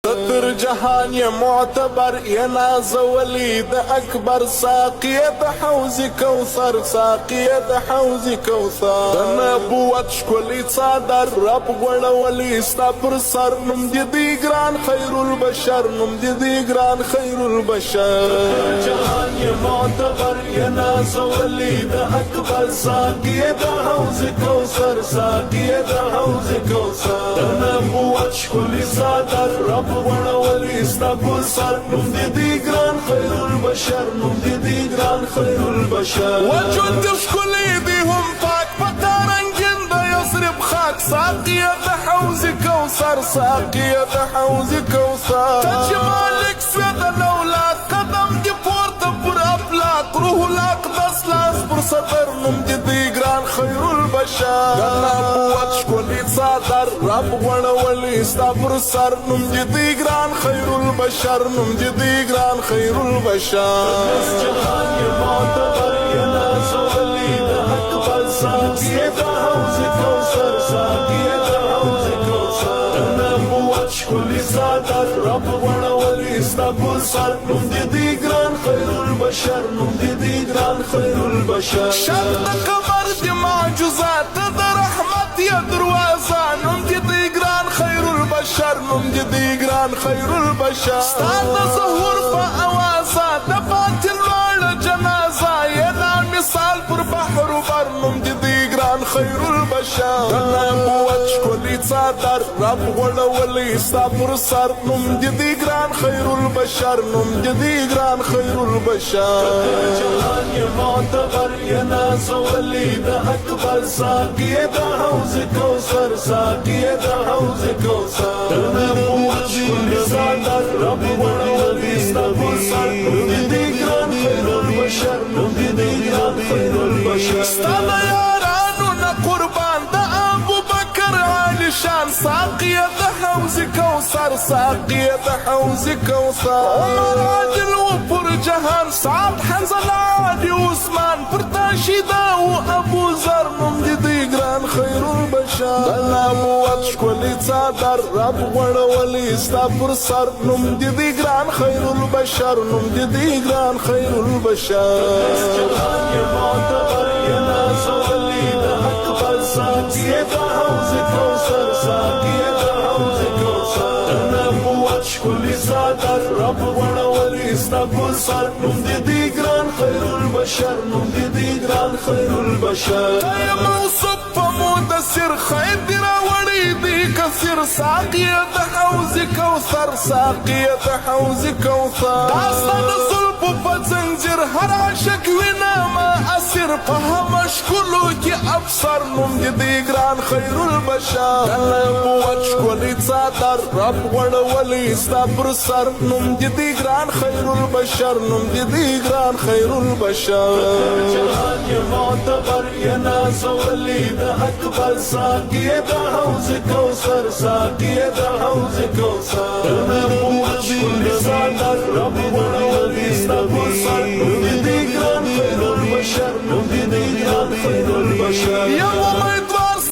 تتر جهان يا معتبر يا ناز وليد أكبر ساقية حوز كوثر ساقية حوز كوثر دنا بوات شكولي تصادر رب ولا ولي استبر صر نم جدي جران خير البشر نم جدي جران خير البشر تتر جهان يا معتبر يا ناز وليد أكبر ساقية حوز كوثر ساقية حوز كوثر دنا بوات شكولي صادر رب ولا ولي استبر صر نم جدي جران خير البشر نم جدي جران خير البشر وجود شكولي بيهم فاك فتارن جند يصرب خاك ساقية حوز كوثر ساقية حوز كوثر تجمالك سيد الأولاد قدم دي بورت برأفلاك روح الأقدس لأصبر صدر نم جدي جران خير البشر قلنا بوات شكولي تصادر رب ولا ولي استبر صر نم جدي جران خير البشر نم جدي جران خير البشر جهان يا معتبر يا ناس وليد أكبر ساقية حوز كوثر ساقية حوز كوثر أنا بوات شكولي صادر رب ولا ولي استبر صر نم جدي جران خير البشر نم جدي جران خير البشر شرط قمر دي معجزات ده رحمة يا دروازة نم جدي جران خير البشر نم جدي جران خير البشر استاد ظهور فأوازة دفعت الوالد جنازة يلا مثال بر بحر وبر نم جدي جران خير البشر انا بوات شكولي تصادر رب ولا ولي استبر صر نم جدي جران خير البشر نم جدي جران خير البشر جهان يا معتبر يا ناس وليد أكبر ساقية حوز كوثر ساقية حوز كوثر أنا بوات شكولي صادر رب ولا ولي استبر صر نم جدي جران خير البشر نم جدي جران خير البشر استنى يا رانونا قربان ده أبو بكر عالي شان ساقية حوز كوثر ساقية حوز كوثر عمر عادل وبر جهان سعد حنزل عادي وعثمان فرتاشي داو أبو زر نم جدي جران خير البشر أنا بوات شكولي تصادر رب ولا ولي استبر صر نم جدي جران خير البشر نم جدي جران خير البشر جهان يا معتبر يا ناس وليد أكبر ساقية حوز كوثر ساقية حوز كوثر أنا بوات شكولي صادر رب ولا ولي استبر صر نم جدي جران خير البشر نم جدي جران خير البشر يا موصف مدثر خير وليدي كثير ساقية حوز كوثر ساقية حوز كوثر داستان صلب فزنجر هر عشق ونا ما أسر فهم شكلوك أبصر نم جدي جران خير البشر قلب وشكولي تصادر رب ولا ولي استبر صر نم جدي جران خير البشر نم جدي جران خير البشر جهان يا معتبر يا ناس وليد أكبر ساقية حوز كوثر ساقية حوز كوثر أنا بوات شكولي صادر رب ولا